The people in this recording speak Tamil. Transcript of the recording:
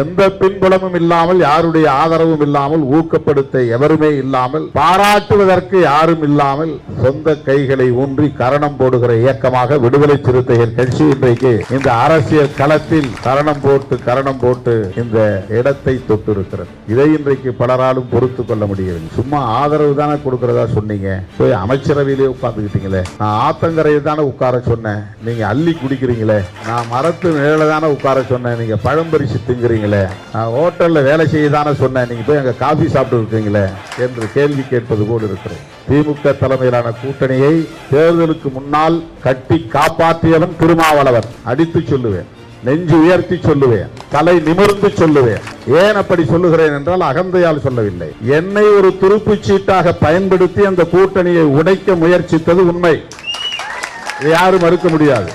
எந்த பின்புலமும் இல்லாமல், யாருடைய ஆதரவும் இல்லாமல், ஊக்கப்படுத்த எவருமே இல்லாமல், பாராட்டுவதற்கு யாரும் இல்லாமல், சொந்த கைகளை ஊன்றி கரணம் போடுகிற இயக்கமாக விடுதலை சிறுத்தைகள் கட்சி இன்றைக்கு இந்த அரசியல் களத்தில் கரணம் போட்டு இந்த இடத்தை தொட்டிருக்கிறது. இதை இன்றைக்கு பலராலும் பொறுத்து கொள்ள முடியவில்லை. சும்மா ஆதரவு தானே கொடுக்கிறதா சொன்னீங்க, போய் அமைச்சரவையிலே உட்கார்ந்துக்கிட்டீங்களே. நான் ஆத்தங்கரையில் தானே உட்கார சொன்னேன், நீங்க அள்ளி குடிக்கிறீங்களே. நான் மரத்து நிழல தானே உட்கார சொன்னேன், நீங்க பழம்பரிசி திங்குறீங்களே. நான் ஹோட்டல்ல வேலை செய்ய தானே சொன்னேன், நீங்க போய் அங்க காபி சாப்பிட்டு இருக்கீங்களே என்று கேள்வி கேட்பது போல் இருக்கிறது. திமுக தலைமையிலான கூட்டணியை தேர்தலுக்கு முன்னால் கட்டி காப்பாற்றியவன் திருமாவளவன். அடித்து சொல்லுவேன், நெஞ்சு உயர்த்தி சொல்லுவேன், தலை நிமிர்ந்து சொல்லுவேன். ஏன் அப்படி சொல்லுகிறேன் என்றால் அகந்தையால் சொல்லவில்லை. என்னை ஒரு துருப்புச் சீட்டாக பயன்படுத்தி அந்த கூட்டணியை உடைக்க முயற்சித்தது உண்மை. யாரும் மறுக்க முடியாது.